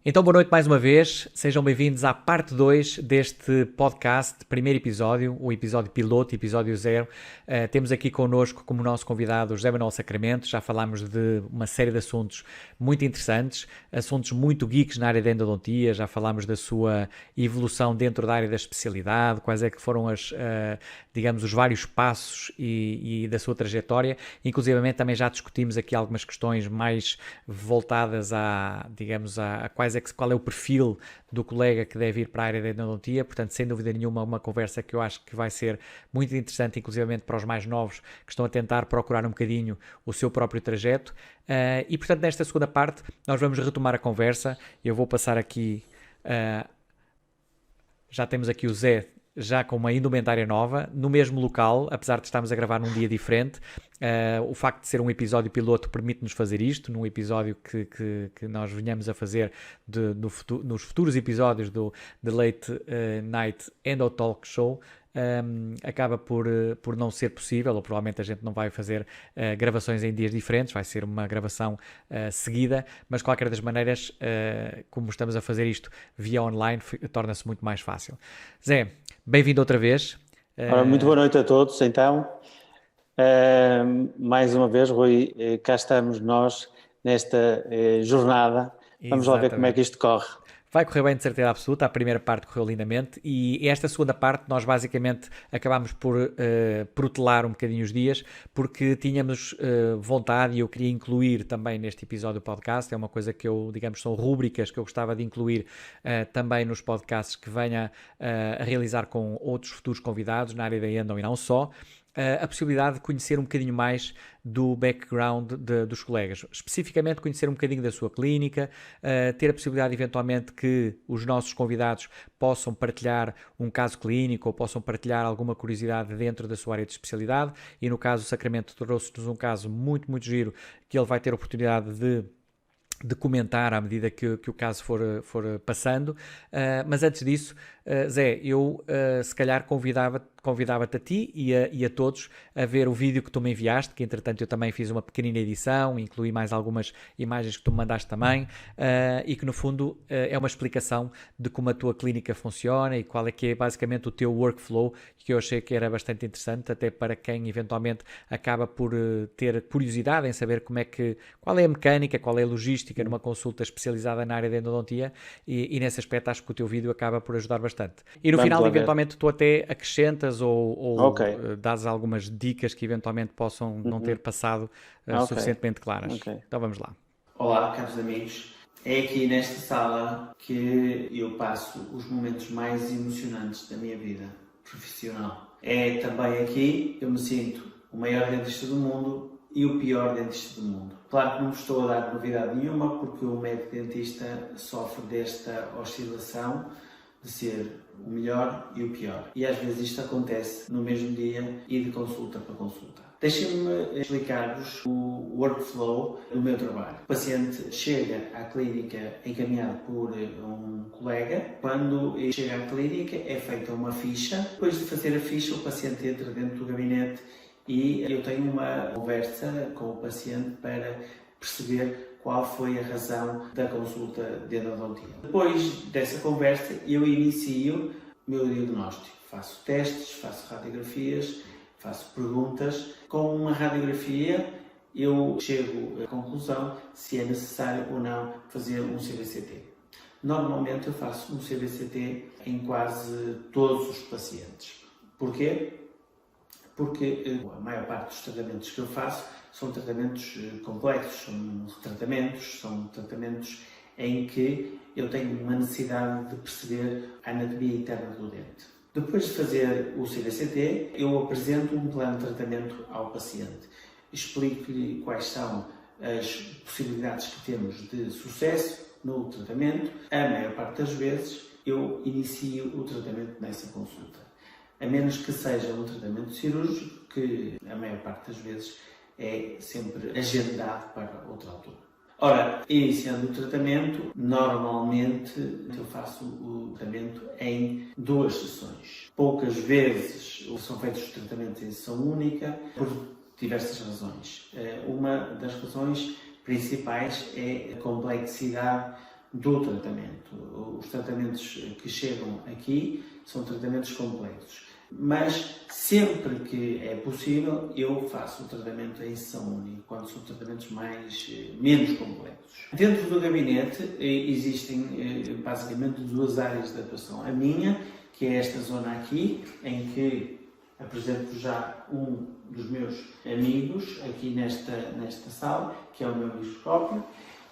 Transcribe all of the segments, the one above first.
Então, boa noite mais uma vez, sejam bem-vindos à parte 2 deste podcast, primeiro episódio, o episódio piloto, episódio 0. Temos aqui connosco como nosso convidado José Manuel Sacramento. Já falámos de uma série de assuntos muito interessantes, assuntos muito geeks na área da endodontia, já falámos da sua evolução dentro da área da especialidade, quais é que foram digamos, os vários passos e da sua trajetória. Inclusivamente também já discutimos aqui algumas questões mais voltadas qual é o perfil do colega que deve ir para a área da endodontia. Portanto, sem dúvida nenhuma, uma conversa que eu acho que vai ser muito interessante, inclusivamente para os mais novos que estão a tentar procurar um bocadinho o seu próprio trajeto. E, portanto, nesta segunda parte, nós vamos retomar a conversa. Eu vou passar aqui... já temos aqui o Zé, já com uma indumentária nova, no mesmo local, apesar de estarmos a gravar num dia diferente. O facto de ser um episódio piloto permite-nos fazer isto, num episódio que nós venhamos a fazer nos futuros episódios do The Late Night Endo Talk Show. Acaba por não ser possível, ou provavelmente a gente não vai fazer gravações em dias diferentes, vai ser uma gravação seguida, mas de qualquer das maneiras, como estamos a fazer isto via online, torna-se muito mais fácil. Zé, bem-vindo outra vez. Ora, muito boa noite a todos, então. Mais uma vez, Rui, cá estamos nós nesta jornada. Vamos lá ver como é que isto corre. Vai correr bem, de certeza absoluta. A primeira parte correu lindamente e esta segunda parte nós basicamente acabámos por protelar um bocadinho os dias, porque tínhamos vontade, e eu queria incluir também neste episódio do podcast. É uma coisa que são rúbricas que eu gostava de incluir também nos podcasts que venha a realizar com outros futuros convidados na área da endo e não só. A possibilidade de conhecer um bocadinho mais do background dos colegas, especificamente conhecer um bocadinho da sua clínica, ter a possibilidade eventualmente que os nossos convidados possam partilhar um caso clínico ou possam partilhar alguma curiosidade dentro da sua área de especialidade, e no caso o Sacramento trouxe-nos um caso muito, muito giro que ele vai ter a oportunidade de comentar à medida que o caso for passando. Mas antes disso, Zé, eu se calhar convidava-te a ti e a todos a ver o vídeo que tu me enviaste, que entretanto eu também fiz uma pequenina edição, incluí mais algumas imagens que tu me mandaste também, e que no fundo é uma explicação de como a tua clínica funciona e qual é que é basicamente o teu workflow, que eu achei que era bastante interessante, até para quem eventualmente acaba por ter curiosidade em saber qual é a mecânica, qual é a logística numa consulta especializada na área da endodontia, e nesse aspecto acho que o teu vídeo acaba por ajudar bastante. E no final, eventualmente, tu até acrescentas ou dás algumas dicas que eventualmente possam não ter passado suficientemente claras. Então vamos lá. Olá, caros amigos. É aqui nesta sala que eu passo os momentos mais emocionantes da minha vida profissional. É também aqui que eu me sinto o maior dentista do mundo e o pior dentista do mundo. Claro que não vos estou a dar novidade nenhuma, porque o médico dentista sofre desta oscilação de ser o melhor e o pior. E às vezes isto acontece no mesmo dia e de consulta para consulta. Deixem-me explicar-vos o workflow do meu trabalho. O paciente chega à clínica encaminhado por um colega. Quando chega à clínica é feita uma ficha. Depois de fazer a ficha, o paciente entra dentro do gabinete e eu tenho uma conversa com o paciente para perceber qual foi a razão da consulta de endodontia. Depois dessa conversa, eu inicio o meu diagnóstico. Faço testes, faço radiografias, faço perguntas. Com uma radiografia, eu chego à conclusão se é necessário ou não fazer um CBCT. Normalmente eu faço um CBCT em quase todos os pacientes. Porquê? Porque a maior parte dos tratamentos que eu faço são tratamentos complexos, são tratamentos em que eu tenho uma necessidade de perceber a anatomia interna do dente. Depois de fazer o CBCT, eu apresento um plano de tratamento ao paciente. Explico-lhe quais são as possibilidades que temos de sucesso no tratamento. A maior parte das vezes eu inicio o tratamento nessa consulta. A menos que seja um tratamento cirúrgico, que a maior parte das vezes é sempre agendado para outra altura. Ora, iniciando o tratamento, normalmente eu faço o tratamento em 2 sessões. Poucas vezes são feitos os tratamentos em sessão única, por diversas razões. Uma das razões principais é a complexidade do tratamento. Os tratamentos que chegam aqui são tratamentos complexos, mas sempre que é possível eu faço o tratamento em sessão única, quando são tratamentos menos complexos. Dentro do gabinete existem basicamente duas áreas de atuação. A minha, que é esta zona aqui, em que apresento já um dos meus amigos aqui nesta sala, que é o meu microscópio,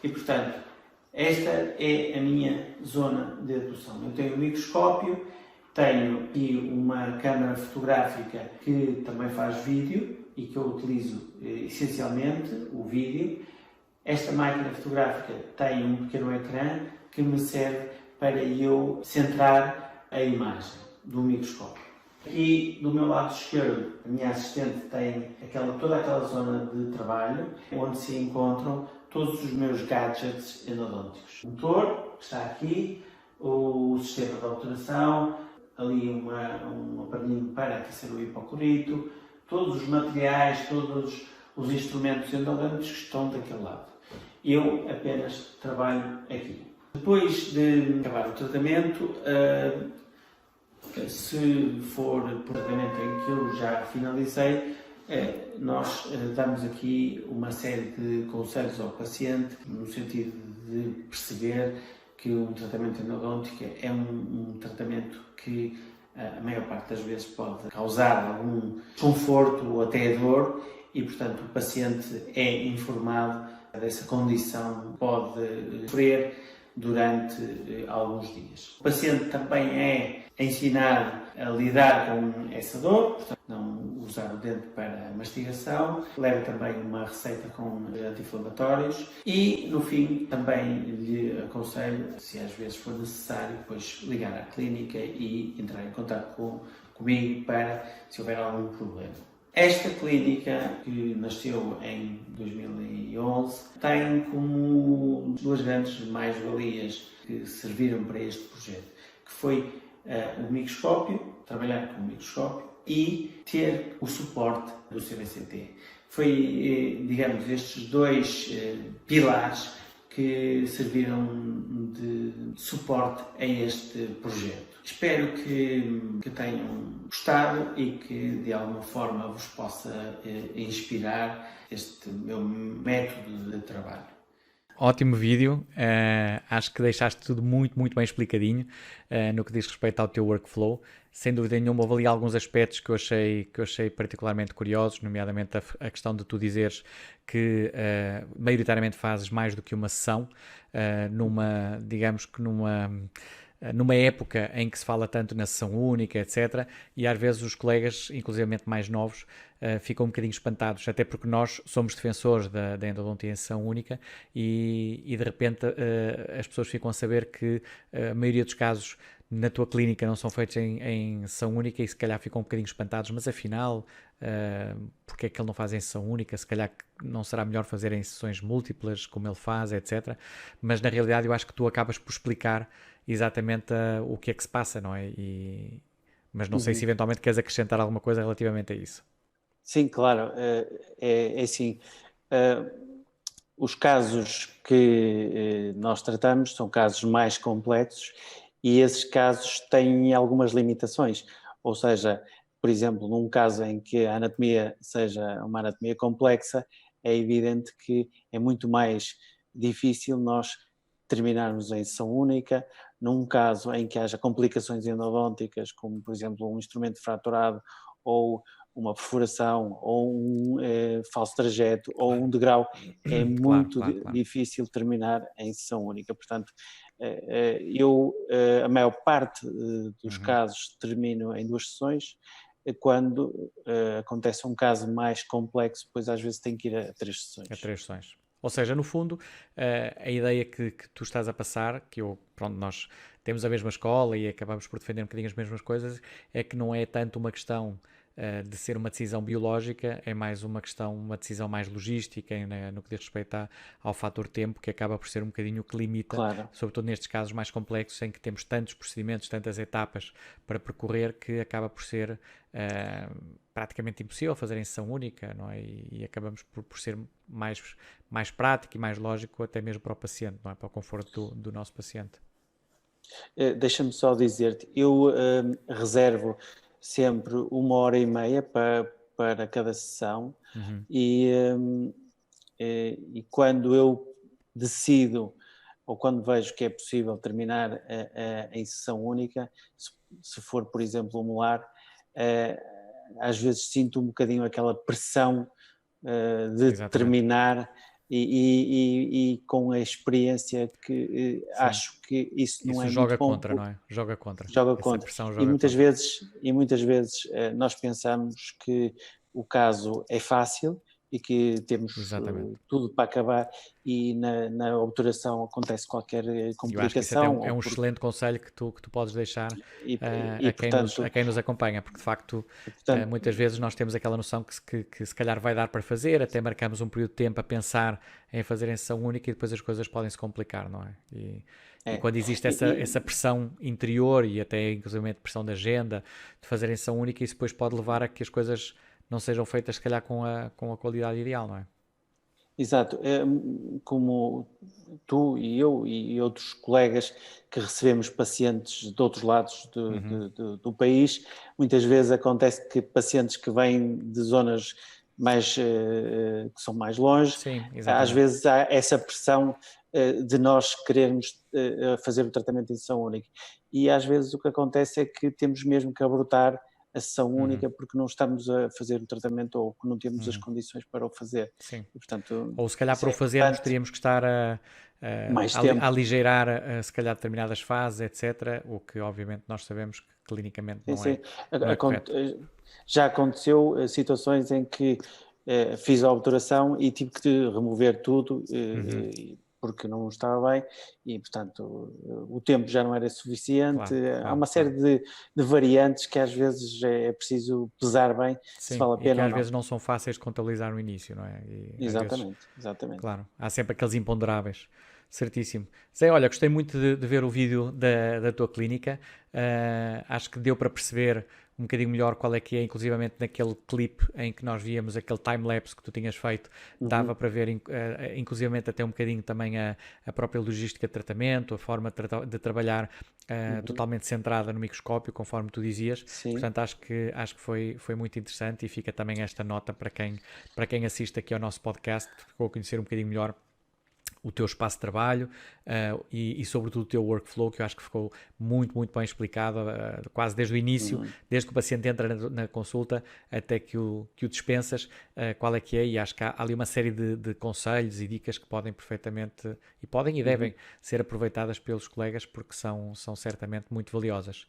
e portanto esta é a minha zona de atuação. Eu tenho um microscópio, tenho aqui uma câmara fotográfica que também faz vídeo e que eu utilizo essencialmente o vídeo. Esta máquina fotográfica tem um pequeno ecrã que me serve para eu centrar a imagem do microscópio. Aqui do meu lado esquerdo, a minha assistente tem toda aquela zona de trabalho onde se encontram todos os meus gadgets endodônticos. O motor, que está aqui, o sistema de obturação, ali um aparelhinho para aquecer o hipoclorito, todos os materiais, todos os instrumentos endodônticos que estão daquele lado. Eu apenas trabalho aqui. Depois de acabar o tratamento, se for por tratamento em que eu já finalizei, nós damos aqui uma série de conselhos ao paciente, no sentido de perceber que um tratamento endodôntico é um tratamento que a maior parte das vezes pode causar algum desconforto ou até dor e, portanto, o paciente é informado dessa condição, pode sofrer durante alguns dias. O paciente também é ensinado a lidar com essa dor, portanto, não usar o dente para mastigação, leva também uma receita com anti-inflamatórios e, no fim, também lhe aconselho, se às vezes for necessário, depois ligar à clínica e entrar em contato comigo para se houver algum problema. Esta clínica, que nasceu em 2011, tem como duas grandes mais-valias que serviram para este projeto, que foi o microscópio, trabalhar com o microscópio e ter o suporte do CBCT. Foi, digamos, estes dois pilares que serviram de suporte a este projeto. Espero que tenham gostado e que de alguma forma vos possa inspirar este meu método de trabalho. Ótimo vídeo, acho que deixaste tudo muito, muito bem explicadinho no que diz respeito ao teu workflow. Sem dúvida nenhuma, houve ali alguns aspectos que eu achei particularmente curiosos, nomeadamente a questão de tu dizeres que maioritariamente fazes mais do que uma sessão, digamos que numa época em que se fala tanto na sessão única, etc., e às vezes os colegas, inclusivamente mais novos, ficam um bocadinho espantados, até porque nós somos defensores da endodontia em sessão única e de repente as pessoas ficam a saber que a maioria dos casos na tua clínica não são feitos em sessão única e se calhar ficam um bocadinho espantados, mas afinal, porque é que ele não faz em sessão única? Se calhar não será melhor fazer em sessões múltiplas, como ele faz, etc. Mas na realidade eu acho que tu acabas por explicar exatamente o que é que se passa, não é? Mas não sei se eventualmente queres acrescentar alguma coisa relativamente a isso. Sim, claro. É assim, os casos que nós tratamos são casos mais complexos e esses casos têm algumas limitações. Ou seja, por exemplo, num caso em que a anatomia seja uma anatomia complexa, é evidente que é muito mais difícil nós terminarmos em sessão única. Num caso em que haja complicações endodônticas, como por exemplo um instrumento fraturado ou uma perfuração ou um falso trajeto ou um degrau, é muito difícil terminar em sessão única. Portanto, a maior parte dos casos termino em 2 sessões. Quando acontece um caso mais complexo, depois às vezes tem que ir a 3 sessões. A 3 sessões. Ou seja, no fundo, a ideia que tu estás a passar, nós temos a mesma escola e acabamos por defender um bocadinho as mesmas coisas, é que não é tanto uma questão de ser uma decisão biológica, é mais uma questão, uma decisão mais logística, no que diz respeito ao fator tempo, que acaba por ser um bocadinho o que limita, Claro. sobretudo nestes casos mais complexos, em que temos tantos procedimentos, tantas etapas para percorrer, que acaba por ser praticamente impossível fazer em sessão única, não é? E acabamos por ser mais prático e mais lógico até mesmo para o paciente, não é? Para o conforto do nosso paciente. Deixa-me só dizer-te, eu reservo sempre 1h30 para cada sessão e quando eu decido ou quando vejo que é possível terminar em sessão única, se for, por exemplo, o molar, às vezes sinto um bocadinho aquela pressão de Exatamente. terminar e com a experiência que acho que isso não é joga muito bom. Contra, não é? Joga contra. Joga Essa contra. pressão E joga muitas contra. vezes nós pensamos que o caso é fácil e que temos tudo para acabar e na obturação acontece qualquer Eu acho que isso até complicação. é um excelente conselho que tu podes deixar Portanto, a quem nos acompanha, porque de facto muitas vezes nós temos aquela noção que se calhar vai dar para fazer, até marcamos um período de tempo a pensar em fazer em sessão única e depois as coisas podem se complicar, não é? E quando existe essa pressão interior e até inclusive pressão da agenda de fazer em sessão única, isso depois pode levar a que as coisas não sejam feitas se calhar com a qualidade ideal, não é? Exato, como tu e eu e outros colegas que recebemos pacientes de outros lados do país, muitas vezes acontece que pacientes que vêm de zonas que são mais longe, Sim, às exatamente. vezes há essa pressão de nós querermos fazer o tratamento em sessão única e às vezes o que acontece é que temos mesmo que abortar a sessão única porque não estamos a fazer o tratamento ou que não temos as condições para o fazer. Sim. E, portanto, ou se calhar para o fazermos teríamos que estar a aligeirar se calhar determinadas fases, etc. O que obviamente nós sabemos que clinicamente não é correto. Já aconteceu situações em que fiz a obturação e tive que remover tudo porque não estava bem e, portanto, o tempo já não era suficiente. Há uma série de variantes que às vezes é preciso pesar bem se vale a pena e que ou às não. vezes não são fáceis de contabilizar no início, não é? Exatamente. Claro, há sempre aqueles imponderáveis. Certíssimo. Zé, olha, gostei muito de ver o vídeo da tua clínica. Acho que deu para perceber um bocadinho melhor qual é que é, inclusivamente naquele clipe em que nós víamos aquele time-lapse que tu tinhas feito, dava para ver inclusivamente até um bocadinho também a própria logística de tratamento, a forma de trabalhar totalmente centrada no microscópio, conforme tu dizias. Sim. Portanto, acho que foi muito interessante e fica também esta nota para quem assiste aqui ao nosso podcast, ficou a conhecer um bocadinho melhor o teu espaço de trabalho e sobretudo o teu workflow, que eu acho que ficou muito, muito bem explicado, quase desde o início, desde que o paciente entra na consulta até que o dispensas, qual é que é, e acho que há ali uma série de conselhos e dicas que podem perfeitamente, e devem ser aproveitadas pelos colegas, porque são certamente muito valiosas.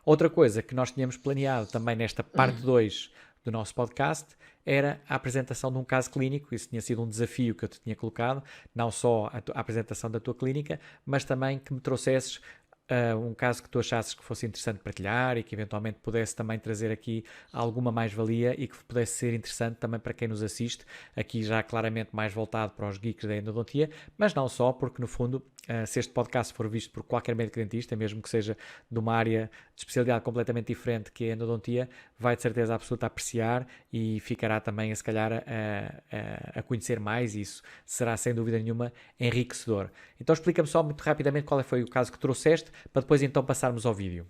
Outra coisa que nós tínhamos planeado também nesta parte 2 do nosso podcast era a apresentação de um caso clínico. Isso tinha sido um desafio que eu te tinha colocado, não só a apresentação da tua clínica, mas também que me trouxesses um caso que tu achasses que fosse interessante partilhar e que eventualmente pudesse também trazer aqui alguma mais-valia e que pudesse ser interessante também para quem nos assiste, aqui já claramente mais voltado para os geeks da endodontia, mas não só, porque no fundo, se este podcast for visto por qualquer médico dentista, mesmo que seja de uma área de especialidade completamente diferente que é a endodontia, vai de certeza absoluta apreciar e ficará também, se calhar, a conhecer mais isso. Será, sem dúvida nenhuma, enriquecedor. Então explica-me só muito rapidamente qual foi o caso que trouxeste, para depois então passarmos ao vídeo.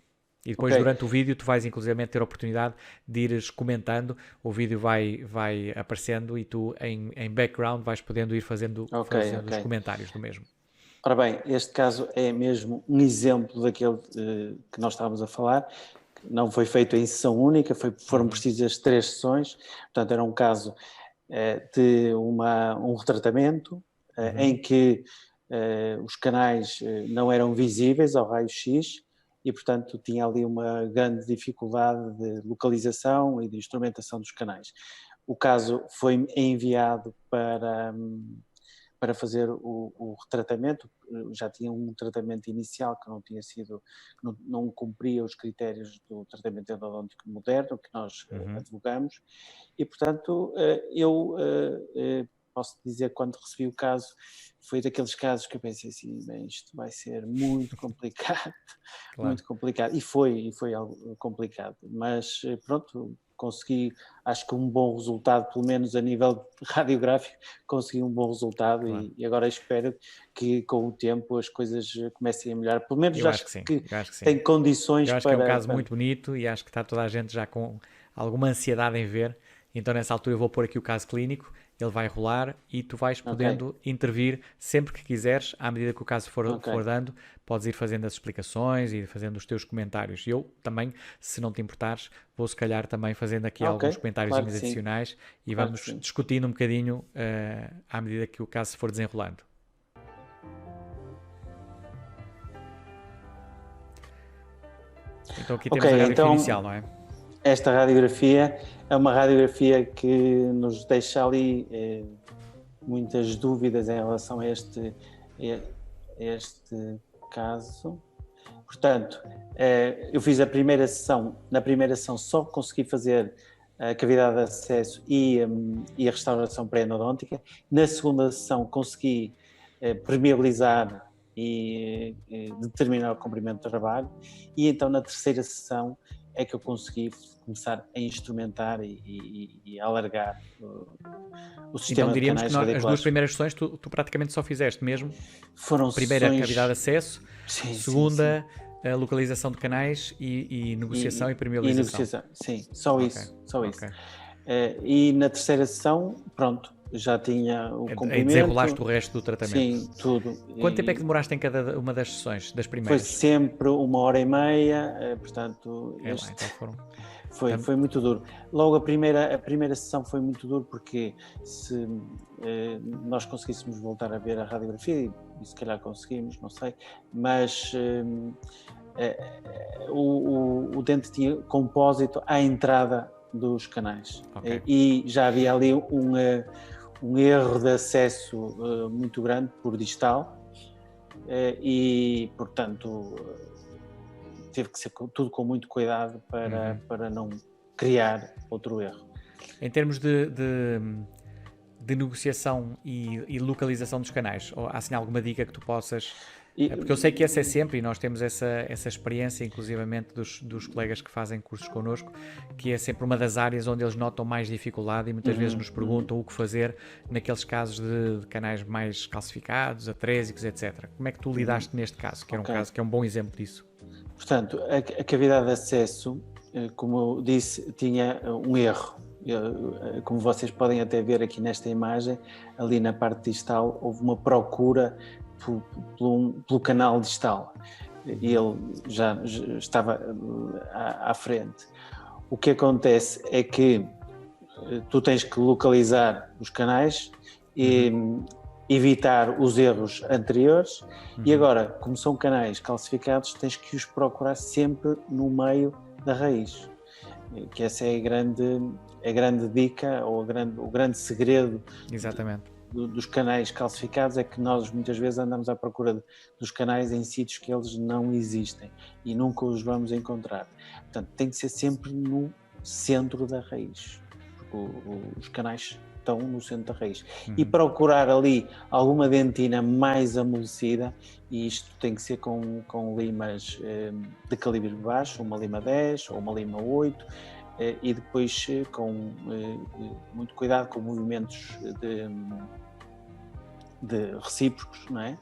E depois durante o vídeo tu vais inclusive ter a oportunidade de ires comentando, o vídeo vai aparecendo e tu em background vais podendo ir fazendo os comentários do mesmo. Ora bem, este caso é mesmo um exemplo daquele que nós estávamos a falar, que não foi feito em sessão única, foram precisas 3 sessões, portanto era um caso de um retratamento em que os canais não eram visíveis ao raio-x e, portanto, tinha ali uma grande dificuldade de localização e de instrumentação dos canais. O caso foi enviado para fazer o retratamento. Já tinha um tratamento inicial que não tinha sido, não cumpria os critérios do tratamento endodôntico moderno que nós advogamos, e portanto eu posso dizer que quando recebi o caso, foi daqueles casos que eu pensei assim, bem, isto vai ser muito complicado, muito complicado, e foi algo complicado, mas pronto, consegui, acho que um bom resultado, pelo menos a nível radiográfico, consegui um bom resultado e agora espero que com o tempo as coisas comecem a melhorar, pelo menos acho que tem condições para... Eu acho que é um caso muito bonito e acho que está toda a gente já com alguma ansiedade em ver, então nessa altura eu vou pôr aqui o caso clínico, ele vai rolar e tu vais podendo intervir sempre que quiseres, à medida que o caso for dando, podes ir fazendo as explicações e fazendo os teus comentários. Eu também, se não te importares, vou se calhar também fazendo aqui alguns comentários adicionais e vamos discutindo um bocadinho à medida que o caso se for desenrolando. Então aqui temos a radiografia inicial, não é? Esta radiografia é uma radiografia que nos deixa ali muitas dúvidas em relação a este caso. Portanto, eu fiz a primeira sessão. Na primeira sessão só consegui fazer a cavidade de acesso e a restauração pré-endodôntica. Na segunda sessão consegui permeabilizar e determinar o comprimento do trabalho. E então na terceira sessão é que eu consegui começar a instrumentar e alargar o sistema de canais radiculares. Então diríamos que as duas primeiras sessões tu praticamente só fizeste mesmo? Foram primeira sessões... cavidade de acesso, segunda a localização de canais e negociação e permeabilização. E negociação, sim, só isso. E na terceira sessão, pronto, já tinha o comprimento. E desenrolaste o resto do tratamento. Sim, tudo. Quanto tempo é que demoraste em cada uma das sessões, das primeiras? Foi sempre 1h30, portanto... Foi muito duro. Logo a primeira sessão foi muito duro porque se nós conseguíssemos voltar a ver a radiografia, e se calhar conseguimos, não sei, mas o dente tinha compósito à entrada dos canais. E já havia ali um erro de acesso muito grande por distal e, portanto, teve que ser tudo com muito cuidado para não criar outro erro. Em termos de negociação e localização dos canais, há assim alguma dica que tu possas... Porque eu sei que essa é sempre, e nós temos essa experiência, inclusivamente dos colegas que fazem cursos connosco, que é sempre uma das áreas onde eles notam mais dificuldade e muitas vezes nos perguntam o que fazer naqueles casos de canais mais calcificados, atrésicos, etc. Como é que tu lidaste neste caso, que era um caso que é um bom exemplo disso? Portanto, a cavidade de acesso, como eu disse, tinha um erro. Como vocês podem até ver aqui nesta imagem, ali na parte distal houve uma procura pelo canal distal e ele já estava à frente. O que acontece é que tu tens que localizar os canais e evitar os erros anteriores e agora, como são canais calcificados, tens que os procurar sempre no meio da raiz, que essa é a grande dica ou o grande segredo. Exatamente. Dos canais calcificados é que nós muitas vezes andamos à procura dos canais em sítios que eles não existem e nunca os vamos encontrar. Portanto, tem que ser sempre no centro da raiz, porque os canais estão no centro da raiz. E procurar ali alguma dentina mais amolecida, e isto tem que ser com limas de calibre baixo, uma lima 10 ou uma lima 8, e depois com muito cuidado com movimentos de recíprocos, não é?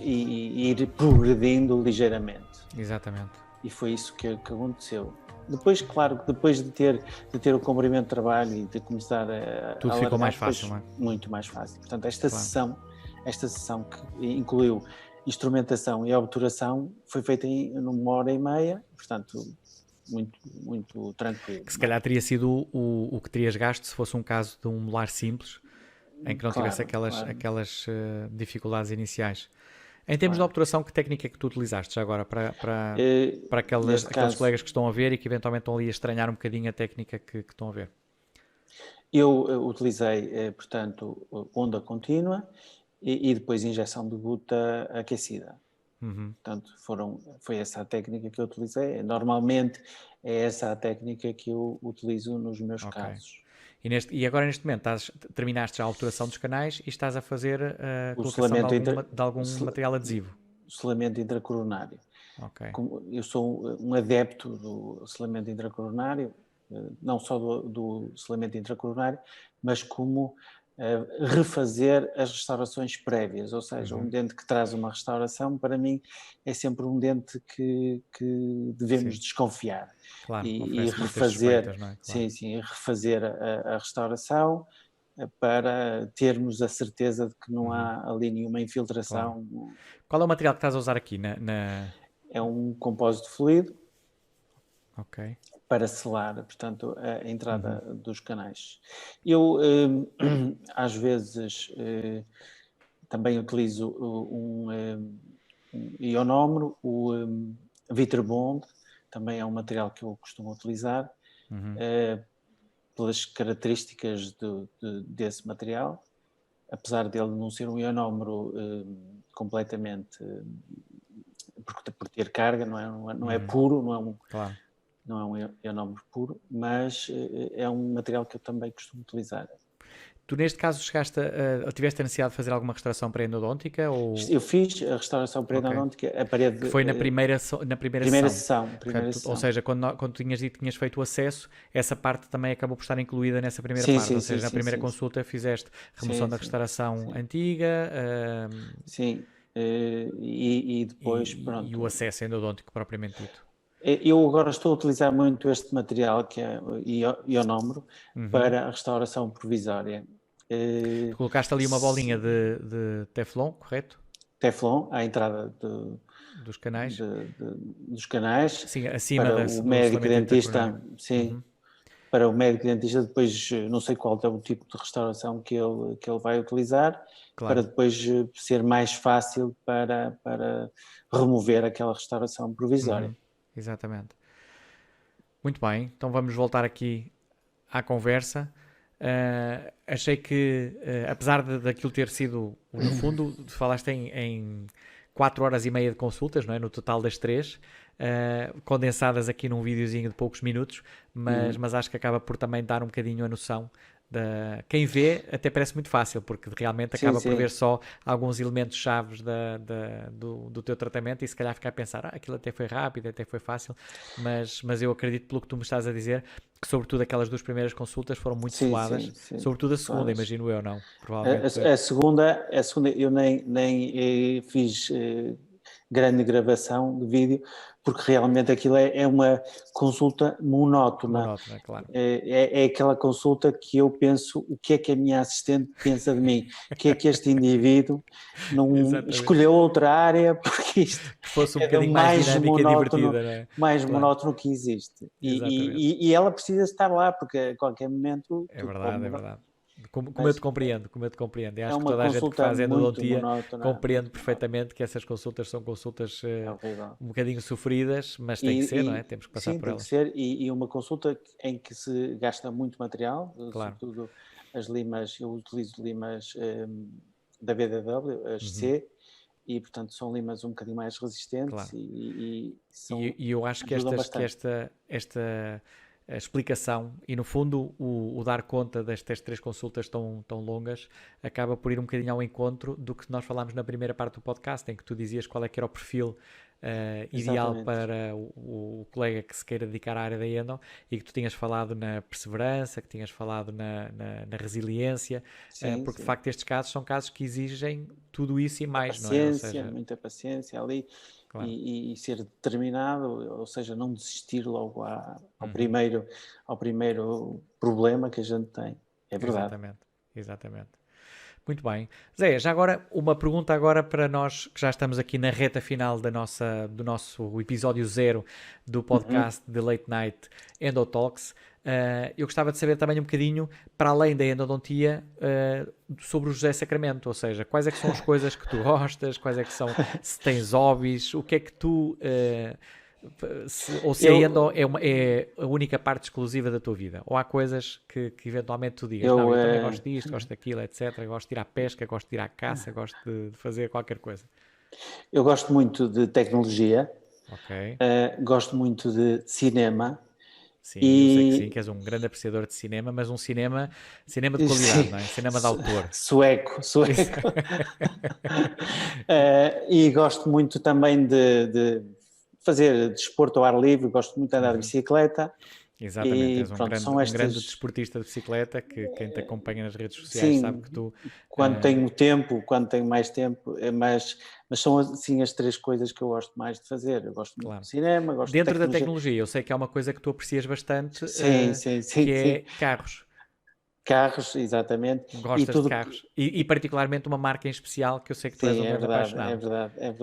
E ir progredindo ligeiramente. Exatamente. E foi isso que aconteceu. Depois, claro, depois de ter o comprimento de trabalho e de começar a tudo ficou mais fácil, não é? Muito mais fácil. Portanto, esta sessão que incluiu instrumentação e obturação foi feita em 1h30, portanto, muito tranquilo. Que se calhar teria sido o que terias gasto se fosse um caso de um molar simples, em que não tivesse aquelas dificuldades iniciais. Em termos de obturação, que técnica é que tu utilizaste já agora para aqueles colegas que estão a ver e que eventualmente estão ali a estranhar um bocadinho a técnica que estão a ver? Eu utilizei, portanto, onda contínua e depois injeção de guta aquecida. Portanto, foi essa a técnica que eu utilizei. Normalmente é essa a técnica que eu utilizo nos meus casos. E agora neste momento terminaste a alteração dos canais e estás a fazer a O colocação de algum o material adesivo. selamento intracoronário. Ok. Eu sou um adepto do selamento intracoronário, não só do selamento intracoronário, mas como refazer as restaurações prévias, ou seja, um dente que traz uma restauração, para mim, é sempre um dente que devemos desconfiar. Claro, E oferece muitas refazer, suspeitas, não é? Claro. sim, refazer a restauração para termos a certeza de que não há ali nenhuma infiltração. Claro. Qual é o material que estás a usar aqui? É um compósito fluido. Ok. Para selar, portanto, a entrada dos canais. Eu, às vezes, também utilizo um ionómero, o Viterbond, também é um material que eu costumo utilizar, pelas características desse material, apesar dele não ser um ionómero completamente, por ter carga, não é puro, Claro. não é um ionómero puro, mas é um material que eu também costumo utilizar. Tu neste caso tiveste a necessidade de fazer alguma restauração periodontica? Ou... Eu fiz a restauração periodontica, a parede... Que foi na primeira sessão. Ou seja, quando tinhas dito que tinhas feito o acesso, essa parte também acabou por estar incluída nessa primeira parte. Ou seja, na primeira consulta fizeste remoção da restauração antiga... Sim, e depois, pronto. E o acesso endodôntico propriamente dito. Eu agora estou a utilizar muito este material, que é o ionómero, para a restauração provisória. Tu colocaste ali uma bolinha de Teflon, correto? Teflon, à entrada dos canais. Dos canais. Sim, acima para o médico dentista. Sim. Para o médico dentista, depois não sei qual é o tipo de restauração que ele vai utilizar, para depois ser mais fácil para remover aquela restauração provisória. Exatamente. Muito bem, então vamos voltar aqui à conversa. Achei que, apesar daquilo ter sido, no fundo, falaste em 4 horas e meia de consultas, não é? No total das 3, condensadas aqui num videozinho de poucos minutos, mas acho que acaba por também dar um bocadinho a noção. Quem vê até parece muito fácil, porque realmente acaba por ver só alguns elementos chaves do teu tratamento e se calhar ficar a pensar, aquilo até foi rápido, até foi fácil, mas eu acredito, pelo que tu me estás a dizer, que sobretudo aquelas 2 primeiras consultas foram muito suadas, sobretudo a segunda, imagino eu, não? Provavelmente. A segunda eu nem fiz grande gravação de vídeo, porque realmente aquilo é uma consulta monótona. Claro. É aquela consulta que eu penso o que é que a minha assistente pensa de mim, o que é que este indivíduo não escolheu outra área, porque isto que fosse um bocadinho mais dinâmica e divertida, não é? Mais monótono que existe. E ela precisa estar lá, porque a qualquer momento... É verdade. Como eu te compreendo. E acho que toda a gente que faz endodontia compreende perfeitamente que essas consultas são consultas um bocadinho sofridas, mas tem que ser, não é? Temos que passar por elas. Sim, tem que ser. E uma consulta em que se gasta muito material, sobretudo as limas, eu utilizo limas da BDW, as C, e portanto são limas um bocadinho mais resistentes e eu acho que esta a explicação e no fundo o dar conta destas 3 consultas tão longas acaba por ir um bocadinho ao encontro do que nós falámos na primeira parte do podcast, em que tu dizias qual é que era o perfil ideal para o colega que se queira dedicar à área da endo, e que tu tinhas falado na perseverança, que tinhas falado na resiliência, porque de facto estes casos são casos que exigem tudo isso e mais, não é? Ou seja, muita paciência ali. Claro. E ser determinado, ou seja, não desistir logo ao primeiro problema que a gente tem. É verdade. Exatamente. Muito bem. Zé, já agora uma pergunta agora para nós que já estamos aqui na reta final do nosso episódio 0 do podcast de Late Night Endotalks. Eu gostava de saber também um bocadinho, para além da endodontia, sobre o José Sacramento, ou seja, quais é que são as coisas que tu gostas, quais é que são, se tens hobbies, o que é que tu Ou se ainda é a única parte exclusiva da tua vida? Ou há coisas que eventualmente tu digas, não, eu também gosto disto, gosto daquilo, etc. Gosto de ir à pesca, gosto de ir à caça, gosto de fazer qualquer coisa. Eu gosto muito de tecnologia, Ok. gosto muito de cinema. Sim, eu sei que sim, que és um grande apreciador de cinema, mas um cinema de qualidade, Sim, não é? Cinema de autor. sueco. E gosto muito também de fazer desporto ao ar livre, gosto muito de andar de bicicleta. Exatamente, E és pronto, são um grande estas. desportista de bicicleta que quem te acompanha nas redes sociais sabe Sim, que tu... quando tenho tempo, quando tenho mais tempo, mas são assim as 3 coisas que eu gosto mais de fazer. Eu gosto muito Claro. de cinema, gosto de Dentro da tecnologia. tecnologia, eu sei que há uma coisa que tu aprecias bastante, Sim, que sim. é carros. Carros, exatamente. E Gostas de tudo. carros. E particularmente uma marca em especial que eu sei que tu és Sim, um é grande verdade, é apaixonado. verdade, é Que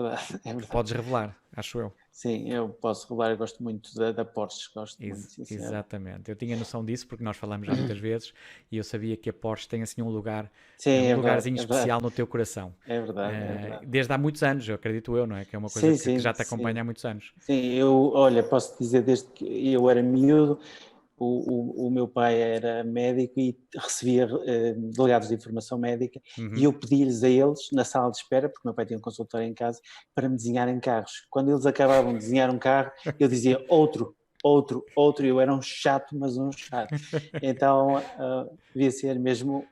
verdade. podes revelar, acho eu. Sim, eu posso revelar, eu gosto muito da Porsche, gosto muito, sim, senhora. Exatamente. Eu tinha noção disso porque nós falamos já muitas vezes e eu sabia que a Porsche tem assim um lugar, Sim, um é verdade, lugarzinho é verdade, especial no teu coração. é verdade, é verdade. Desde há muitos anos, eu acredito eu, não é? Que é uma coisa Sim, que sim, já te acompanha há sim. muitos anos. Sim, olha, posso dizer, desde que eu era miúdo, o meu pai era médico e recebia delegados de informação médica e Uhum. eu pedi-lhes a eles, na sala de espera, porque o meu pai tinha um consultório em casa, para me desenharem carros. Quando eles acabavam de desenhar um carro, eu dizia outro, e eu era um chato, mas um chato. Então, devia ser mesmo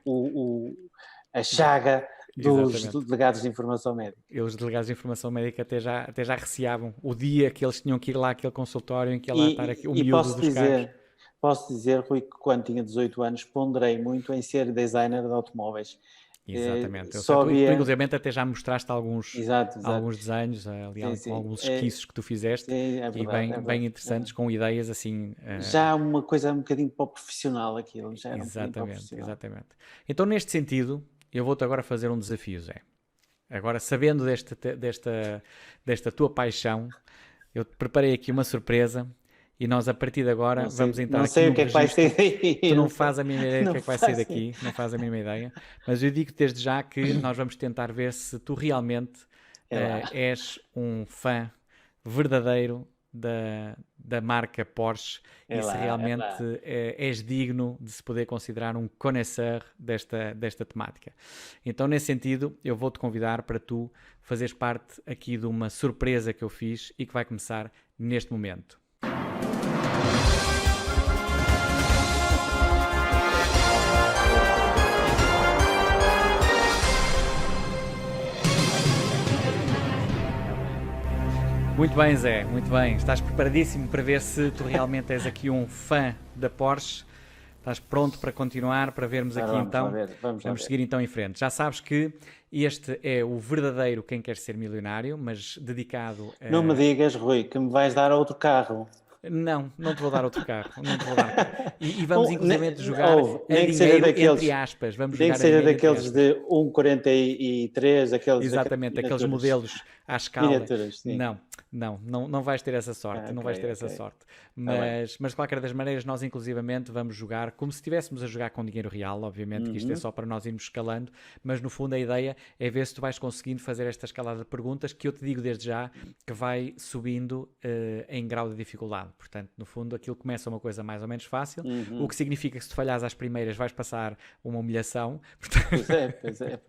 a chaga dos Exatamente. delegados de informação médica. Os delegados de informação médica até já receavam o dia que eles tinham que ir lá àquele consultório em que ia lá estar aqui, o E miúdo dos carros. posso dizer, Rui, que quando tinha 18 anos ponderei muito em ser designer de automóveis. Exatamente. Eu sei, Só tu havia... inclusive até já mostraste Exato, exato. alguns desenhos, ali Sim, com sim. alguns esquiços que tu fizeste Sim, é e verdade, é bem verdade. interessantes, com ideias assim. Já uma coisa um bocadinho para o profissional aquilo, já era um bocadinho para o Exatamente, profissional. exatamente. Então, neste sentido, eu vou-te agora fazer um desafio, Zé. Agora, sabendo desta tua paixão, eu te preparei aqui uma surpresa e nós, a partir de agora, vamos entrar Não aqui sei o num que é que vai registro. sair daí. Tu não Não sei. fazes a mínima ideia do que Não é que vai sair faço. daqui, não fazes a mínima ideia, mas eu digo desde já que nós vamos tentar ver se tu realmente É lá. és um fã verdadeiro da marca Porsche É e se lá, é realmente lá. és digno de se poder considerar um connoisseur desta temática. Então, nesse sentido, eu vou-te convidar para tu fazeres parte aqui de uma surpresa que eu fiz e que vai começar neste momento. Muito bem, Zé, muito bem. Estás preparadíssimo para ver se tu realmente és aqui um fã da Porsche? Estás pronto para continuar, para vermos aqui Vamos então? lá ver, vamos lá ver. seguir então em frente. Já sabes que este é o verdadeiro Quem Quer Ser Milionário, mas dedicado a... Não me digas, Rui, que me vais dar outro carro. Não te vou dar outro carro. Não te vou dar carro. E vamos inclusive jogar nem a que seja dinheiro daqueles, entre aspas. Vamos nem jogar que a seja dinheiro entre daqueles aspas. de 1,43, aqueles Exatamente, aqueles miniaturas. modelos à escala. Miniaturas, sim. Não vais ter essa sorte, não vais ter essa Ok. sorte. bem. Mas de qualquer das maneiras, nós inclusivamente vamos jogar como se estivéssemos a jogar com dinheiro real, obviamente que isto é só para nós irmos escalando, mas no fundo a ideia é ver se tu vais conseguindo fazer esta escalada de perguntas que eu te digo desde já que vai subindo em grau de dificuldade. Portanto, no fundo, aquilo começa uma coisa mais ou menos fácil, o que significa que se tu falhares às primeiras vais passar uma humilhação. Pois é.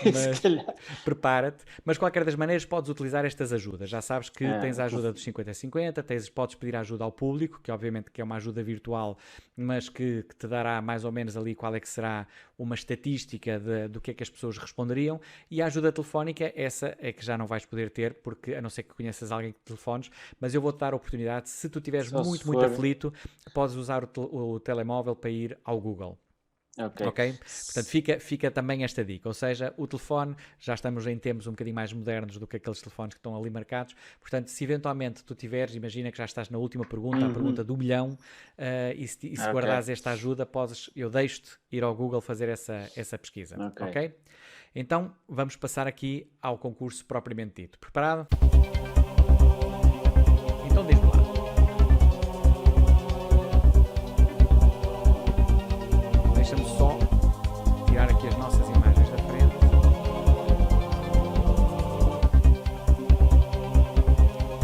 Mas Se calhar. prepara-te. Mas de qualquer das maneiras podes utilizar estas ajudas. Já sabes que tens a ajuda dos 50-50, podes pedir ajuda ao público, que obviamente que é uma ajuda virtual, mas que te dará mais ou menos ali qual é que será uma estatística do que é que as pessoas responderiam. E a ajuda telefónica, essa é que já não vais poder ter, porque a não ser que conheças alguém que telefones, mas eu vou-te dar a oportunidade, se tu estiveres Só se muito for. aflito, podes usar o telemóvel para ir ao Google. Ok? Portanto, fica também esta dica. Ou seja, o telefone, já estamos em tempos um bocadinho mais modernos do que aqueles telefones que estão ali marcados. Portanto, se eventualmente tu tiveres, imagina que já estás na última pergunta, a pergunta do milhão, e se guardares esta ajuda, eu deixo-te ir ao Google fazer essa pesquisa. Ok? Então, vamos passar aqui ao concurso propriamente dito. Preparado? Então, diz-me lá. Deixa-me só tirar aqui as nossas imagens da frente.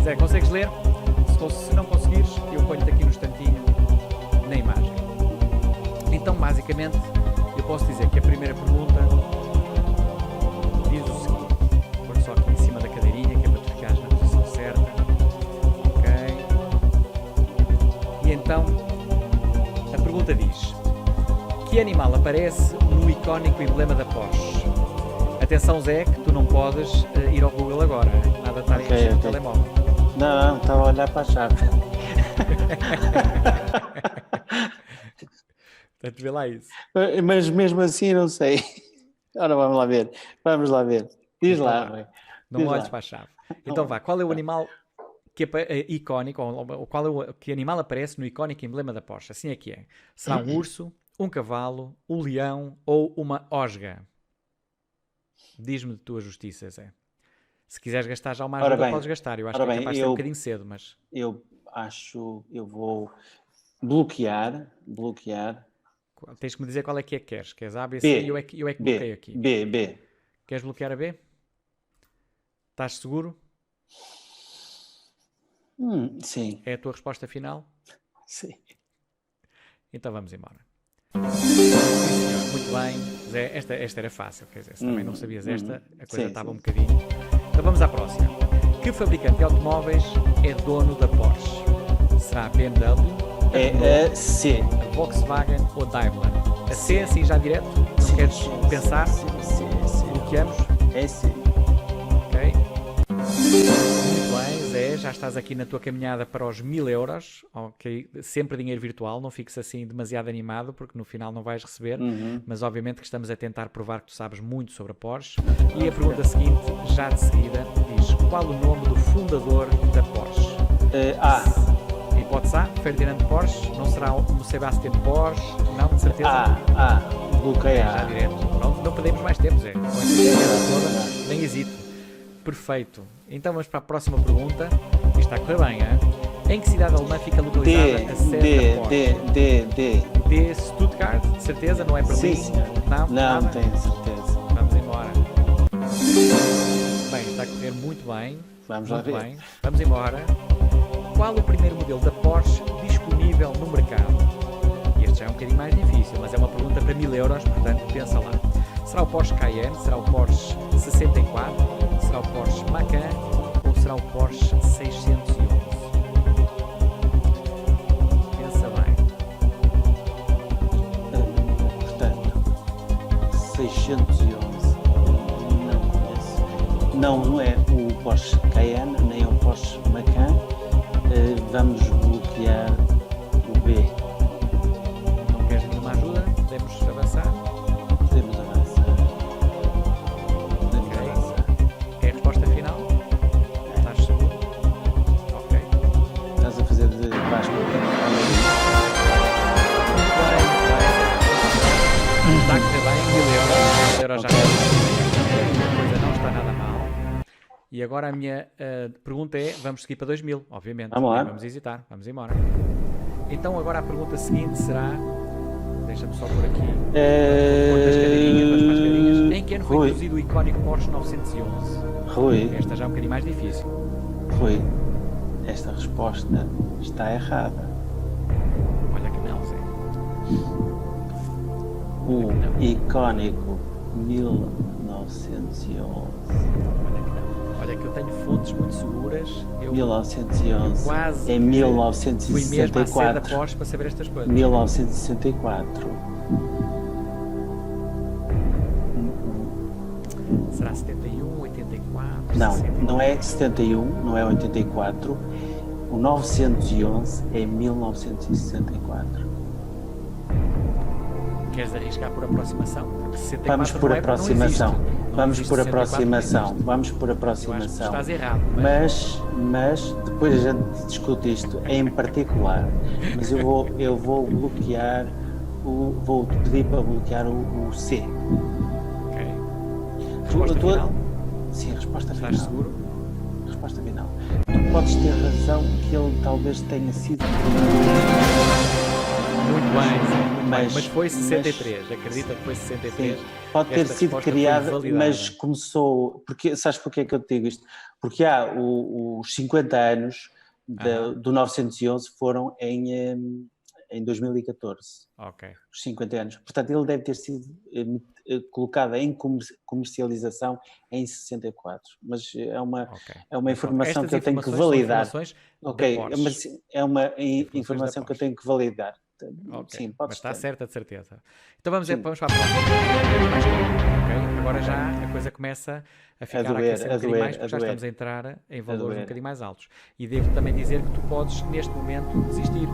Zé, consegues ler? Se não conseguires, eu ponho-te aqui no instantinho na imagem. Então, basicamente, eu posso dizer que a primeira pergunta diz o seguinte. Vou só aqui em cima da cadeirinha, que é para tu ficares na posição certa. Ok. E então, a pergunta diz: que animal aparece no icónico emblema da Porsche? Atenção, Zé, que tu não podes ir ao Google agora. Nada está aí no telemóvel. Não, estava a olhar para a chave. Portanto, vê lá isso. Mas mesmo assim não sei. Ora, vamos lá ver. Diz Então, lá, vá. Rui. Não Diz olhes lá. para a chave. Então vá, qual é o animal que icónico, ou que animal aparece no icónico emblema da Porsche? Assim é que é. Será um urso, um cavalo, um leão ou uma osga? Diz-me de tua justiça, Zé. Se quiseres gastar já uma ajuda, podes gastar. Eu acho que é capaz de ser um bocadinho cedo, mas... Eu vou bloquear. Tens que me dizer qual é que queres. Queres A, B, C e eu é que bloqueio aqui. B. Queres bloquear a B? Estás seguro? Sim. É a tua resposta final? Sim. Então vamos embora. Sim, senhor. Muito bem. Zé, esta era fácil, quer dizer, se também não sabias esta, a coisa estava um bocadinho... Então vamos à próxima. Que fabricante de automóveis é dono da Porsche? Será a BMW, a C, a Volkswagen ou Daimler? A C, assim já direto? Não queres pensar? Bloqueamos? É C. Ok. Muito bem, Zé, já estás aqui na tua caminhada para os 1000 euros. Ok, sempre dinheiro virtual, não fiques assim demasiado animado, porque no final não vais receber, mas obviamente que estamos a tentar provar que tu sabes muito sobre a Porsche. E a pergunta seguinte, já de seguida, diz: qual o nome do fundador da Porsche? A. Hipótese A, Ferdinand Porsche. Não será o Sebastian Porsche? Não, de certeza? A. Bloqueia. Já direto. Pronto, não perdemos mais tempo, Zé. Com esta toda, nem hesito. Perfeito. Então vamos para a próxima pergunta. Isto está a correr bem, hein? Em que cidade alemã fica localizada a sede da Porsche? D. Stuttgart, de certeza, não é para mim? Senhor. Não tenho certeza. Vamos embora. Bem, está a correr muito bem. Vamos lá ver. Bem. Vamos embora. Qual o primeiro modelo da Porsche disponível no mercado? Este já é um bocadinho mais difícil, mas é uma pergunta para 1000 euros, portanto pensa lá. Será o Porsche Cayenne? Será o Porsche 64? Será o Porsche Macan? Ou será o Porsche 611? Pensa bem. Portanto, 611 não conheço. Não é o Porsche Cayenne, nem o Porsche Macan. Vamos bloquear o B. Não queres nenhuma ajuda? Podemos avançar? Podemos avançar. É a resposta final? Estás seguro? Ok. Estás a fazer de Vasco. Está a correr bem, 1000 euros. 1000 euros já está. A coisa não está nada mal. E agora a minha pergunta é, vamos seguir para 2000, obviamente. Vamos lá. Vamos hesitar, vamos embora. Então agora a pergunta seguinte será, deixa-me só por aqui, vamos para as cadeirinhas. Em que ano foi introduzido o icónico Porsche 911? Rui, Esta já é um bocadinho mais difícil. Rui, esta resposta está errada. Olha que não, Zé. O icónico 1911. Olha que eu tenho fontes muito seguras. Eu 1911 quase em fui mesmo à sede da 1964. Porsche para saber estas coisas. 1964. Será 71, 84? Não, 60? não é 71, não é 84. O 911 é 1964. Queres arriscar por aproximação? Porque 64 Vamos por não é, aproximação. não existe. Não Vamos existe por 64, aproximação. não existe. Vamos por Eu acho que aproximação. estás errado. Mas depois a gente discute isto em particular. Mas eu vou bloquear vou pedir para bloquear o C. Ok. Resposta final? Sim, resposta final. Estás seguro? Resposta final. Tu podes ter razão que ele talvez tenha sido. Muito bem, Mas foi 63. Acredita que foi 63. Sim, pode ter Esta sido resposta foi criada, validada. mas começou. Porque, sabes porquê que eu te digo isto? Porque há os 50 anos do 911 foram em 2014, Ok. os 50 anos. Portanto, ele deve ter sido colocado em comercialização em 64, mas é uma Mas informação estas que eu tenho que informações são validar. informações da Ok, Porsche. mas é uma Informações da informação que eu Porsche. tenho que validar. Ok, Sim, mas pode está estar. certa de certeza. Então vamos Sim. para a próxima. Mais calma, ok? Agora já a coisa começa a ficar a aquecer um bocadinho mais, porque já estamos a entrar em valores um bocadinho mais altos. E devo também dizer que tu podes, neste momento, desistir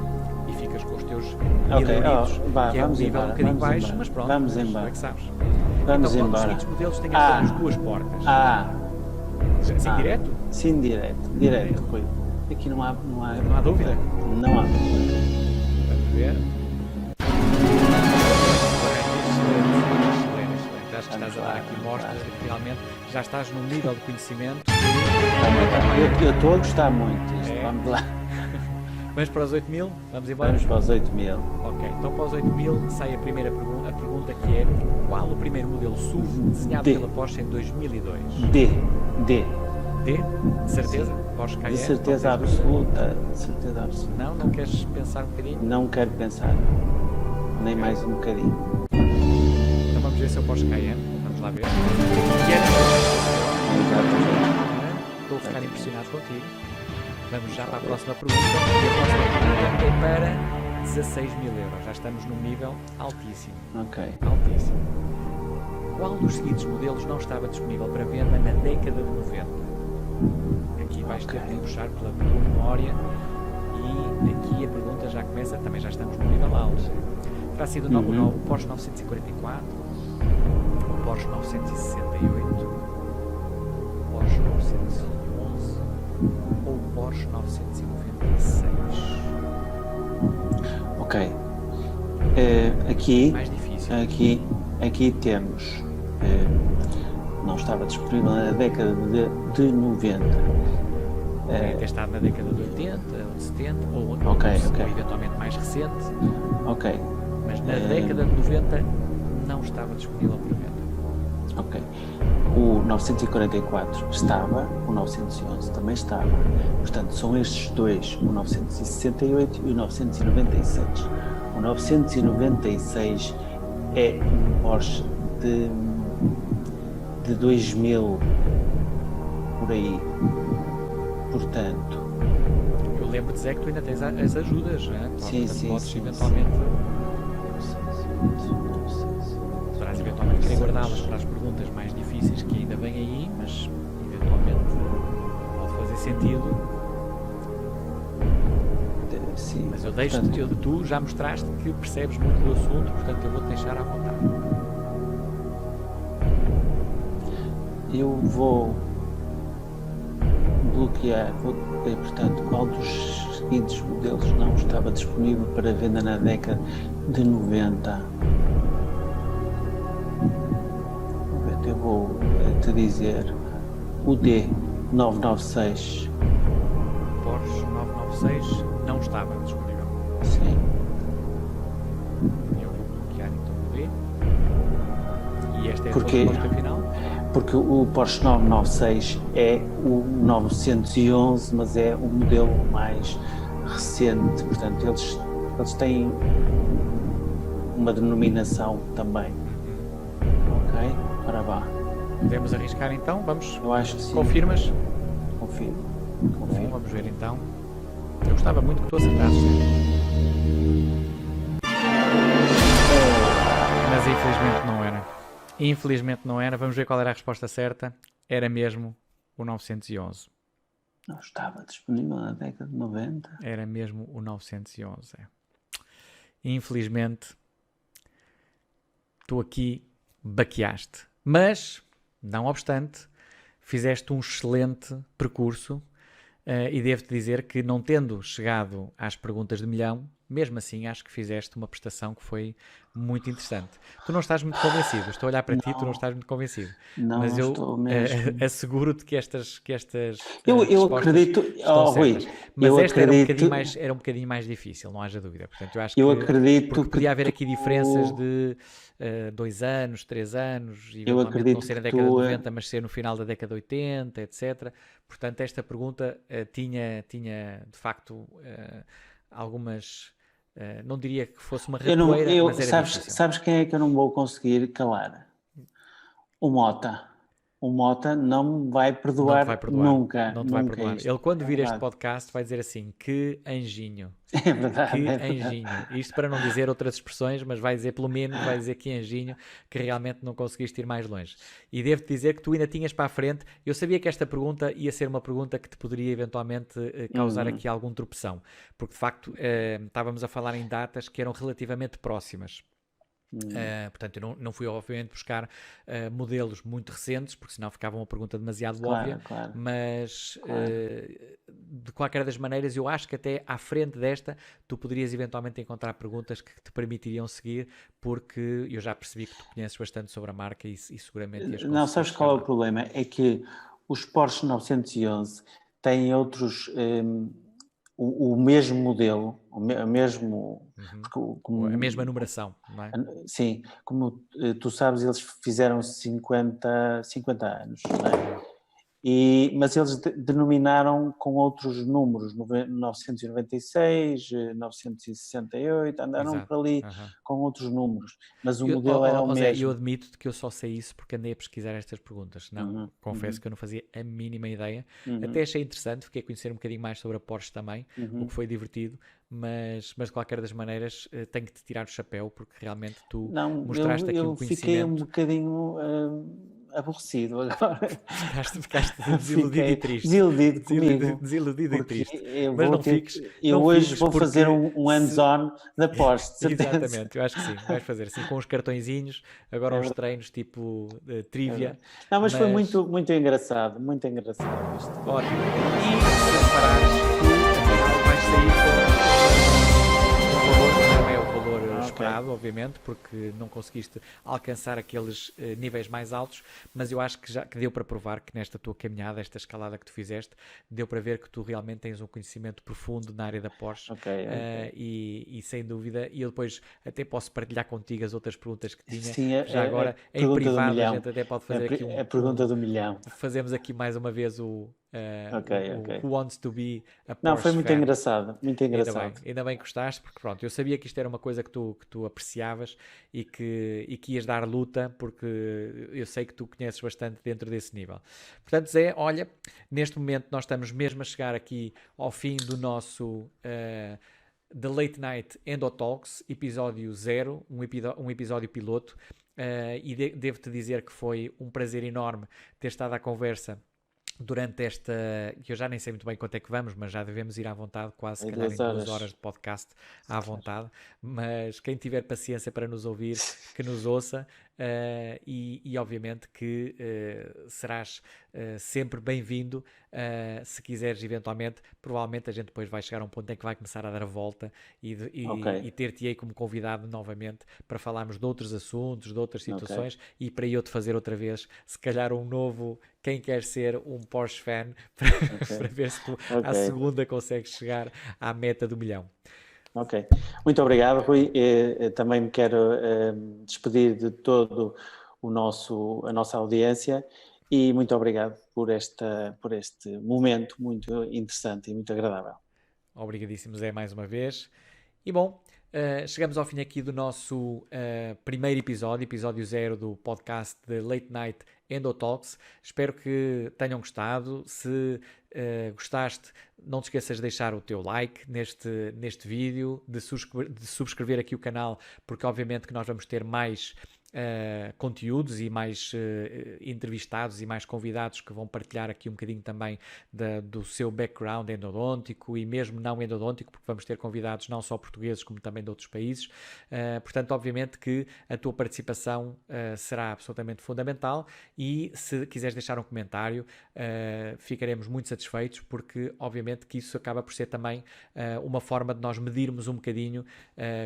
e ficas com os teus 1000 euritos, que é um nível um bocadinho baixo, mas pronto, Vamos tu embora. é que sabes. Vamos Então, qual dos embora. seguintes modelos tem apenas duas portas? Assim, direto? Sim, direto, Rui. Aqui não há dúvida? Não há dúvida. Vamos ver. Excelente. Já estás a dar aqui mostras de que realmente já estás num nível de conhecimento. Eu estou a gostar muito disto. Vamos lá. Vamos para os 8000? Vamos embora? Vamos para os 8000. Ok, então para os 8000 sai a primeira pergunta, a pergunta que é: qual o primeiro modelo SUV desenhado pela Porsche em 2002? D? De certeza? Porsche Cayenne? De certeza absoluta. Não queres pensar um bocadinho? Não quero pensar. Nem mais um bocadinho. Então vamos ver se é o Porsche Cayenne. Vamos lá ver. Estou a ficar impressionado contigo. Vamos já para a próxima pergunta. E a próxima pergunta é para 16.000 euros. Já estamos num nível altíssimo. Ok. Altíssimo. Qual dos seguintes modelos não estava disponível para venda na década de 90? Aqui vais ter que puxar pela tua memória e aqui a pergunta já começa, também já estamos no nível alto. Terá sido o Porsche 944, o Porsche 968, o Porsche 911 ou o Porsche 996? Ok. Aqui, mais difícil. Aqui temos... não estava disponível na década de 90. Poderia ter estado na década de 80 ou de 70 ou eventualmente mais recente. Ok. Mas na década de 90 não estava disponível para venda. Ok. O 944 estava, o 911 também estava. Portanto, são estes dois, o 968 e o 996. O 996 é um Porsche de 2000, por aí. Portanto... Eu lembro de dizer que tu ainda tens as ajudas, né? Sim. Podes eventualmente... Poderás eventualmente querer guardá-las para as perguntas mais difíceis que ainda vêm aí, mas eventualmente pode fazer sentido. Sim. Mas eu deixo-te, tu já mostraste que percebes muito do assunto, portanto eu vou-te deixar à vontade. Eu vou bloquear, portanto, qual dos seguintes modelos não estava disponível para venda na década de 90? Eu vou te dizer o D996. Porsche 996 não estava disponível. Sim. Eu vou bloquear então o D. E esta é a resposta final? Porque o Porsche 996 é o 911, mas é o modelo mais recente. Portanto, eles têm uma denominação também. Ok? Ora vá. Podemos arriscar então? Vamos? Eu acho que sim. Confirmas? Confirmo. Bom, vamos ver então. Eu gostava muito que tu acertasses. Mas infelizmente não era. Infelizmente não era. Vamos ver qual era a resposta certa. Era mesmo o 911. Não estava disponível na década de 90. Era mesmo o 911. Infelizmente, tu aqui baqueaste. Mas, não obstante, fizeste um excelente percurso e devo-te dizer que, não tendo chegado às perguntas de milhão, mesmo assim acho que fizeste uma prestação que foi muito interessante. Tu não estás muito convencido, estou a olhar para ti, tu não Não, estás muito convencido, não mas eu estou mesmo. asseguro-te que estas Eu respostas acredito, estão Rui, certas. Mas eu esta acredito, era um bocadinho mais difícil, não haja dúvida. Portanto, eu acho eu que, acredito porque que podia haver aqui diferenças tu, de 2 anos, 3 anos, eu eventualmente não acredito ser na que década de tu, 90, mas ser no final da década de 80, etc. Portanto, esta pergunta tinha de facto algumas. Não diria que fosse uma eu não, ratoeira, mas era difícil. sabes quem é que eu não vou conseguir calar? O Mota. O Mota não me vai Não te vai perdoar perdoar. nunca, Não te vai nunca perdoar. isto. Ele, quando É vir este verdade. podcast, vai dizer assim: que anjinho. É verdade, Que é verdade. anjinho. Isto para não dizer outras expressões, mas vai dizer, pelo menos, vai dizer que anjinho, que realmente não conseguiste ir mais longe. E devo-te dizer que tu ainda tinhas para a frente. Eu sabia que esta pergunta ia ser uma pergunta que te poderia eventualmente causar Uhum, aqui algum tropeção, porque de facto estávamos a falar em datas que eram relativamente próximas. uhum. Portanto, eu não fui obviamente buscar modelos muito recentes, porque senão ficava uma pergunta demasiado óbvia, Claro, claro, mas claro. de qualquer das maneiras, eu acho que até à frente desta, tu poderias eventualmente encontrar perguntas que te permitiriam seguir, porque eu já percebi que tu conheces bastante sobre a marca e seguramente ias Não, conseguir sabes chegar qual é o lá. problema? É que os Porsche 911 têm outros, o mesmo modelo, o mesmo, Uhum. porque A mesma numeração, não é? sim, como tu sabes, eles fizeram 50 anos, não é? Uhum. Mas eles denominaram com outros números, 996, 968, andaram Exato. por ali Uhum. com outros números, mas o Eu, modelo era o Zé, eu mesmo. admito que eu só sei isso porque andei a pesquisar estas perguntas. Não, Uhum, confesso uhum, que eu não fazia a mínima ideia. Até uhum, achei interessante, fiquei a conhecer um bocadinho mais sobre a Porsche também, o que uhum. foi divertido, mas de qualquer das maneiras tenho que te tirar o chapéu porque realmente tu Não, mostraste aqui um eu fiquei um conhecimento, bocadinho aborrecido agora. ficaste desiludido e Fiquei triste. desiludido comigo, Desiludido e porque triste. Mas não fiques, eu não hoje fiques vou fazer porque um se, hands-on da Porsche, de certeza. exatamente, eu acho que sim. Vais fazer assim com uns cartõezinhos, agora É uns verdade, treinos tipo é trivia, verdade. Não, mas foi mas muito engraçado isto. ótimo. E se reparares, tu afinal vais sair com um valor que não é o valor Ok. esperado, obviamente, porque não conseguiste alcançar aqueles níveis mais altos, mas eu acho que já que deu para provar que nesta tua caminhada, esta escalada que tu fizeste, deu para ver que tu realmente tens um conhecimento profundo na área da Porsche Ok, ok. e sem dúvida, e eu depois até posso partilhar contigo as outras perguntas que tinha, Sim, que já a agora em pergunta do privado a milhão. gente até pode fazer aqui A pergunta do milhão. fazemos aqui mais uma vez Ok, ok. o Who Wants to Be a Não, foi Porsche Fan. muito engraçado. Ainda bem que gostaste, porque pronto, eu sabia que isto era uma coisa que tu apreciavas e que ias dar luta, porque eu sei que tu conheces bastante dentro desse nível. Portanto, Zé, olha, neste momento nós estamos mesmo a chegar aqui ao fim do nosso The Late Night Endo Talks, episódio 0, um episódio piloto, devo-te dizer que foi um prazer enorme ter estado à conversa durante esta, que eu já nem sei muito bem quanto é que vamos, mas já devemos ir à vontade, quase se Foi calhar duas em 2 horas horas. de podcast à vontade, mas quem tiver paciência para nos ouvir, que nos ouça, e obviamente que serás sempre bem-vindo, se quiseres eventualmente, provavelmente a gente depois vai chegar a um ponto em que vai começar a dar a volta Ok, e ter-te-ei como convidado novamente para falarmos de outros assuntos, de outras ok, situações e para eu te fazer outra vez, se calhar um novo quem quer ser um Porsche fan ok, para ver se tu ok, à segunda consegues chegar à meta do milhão. ok. Muito obrigado, Rui. Também me quero despedir de todo a nossa audiência e muito obrigado por este momento muito interessante e muito agradável. Obrigadíssimo, Zé, mais uma vez. E bom, chegamos ao fim aqui do nosso primeiro episódio, episódio 0 do podcast de Late Night Endo Talks. Espero que tenham gostado. Se gostaste, não te esqueças de deixar o teu like neste vídeo, de subscrever aqui o canal, porque obviamente que nós vamos ter mais conteúdos e mais entrevistados e mais convidados que vão partilhar aqui um bocadinho também do seu background endodôntico e mesmo não endodôntico, porque vamos ter convidados não só portugueses como também de outros países. Portanto, obviamente que a tua participação será absolutamente fundamental, e se quiseres deixar um comentário, ficaremos muito satisfeitos, porque obviamente que isso acaba por ser também uma forma de nós medirmos um bocadinho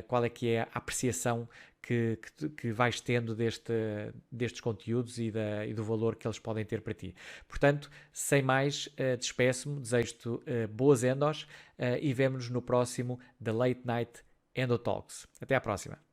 qual é que é a apreciação que vais tendo destes conteúdos e do valor que eles podem ter para ti. Portanto, sem mais, despeço-me, desejo-te boas endos e vemo-nos no próximo The Late Night Endo Talks. Até à próxima.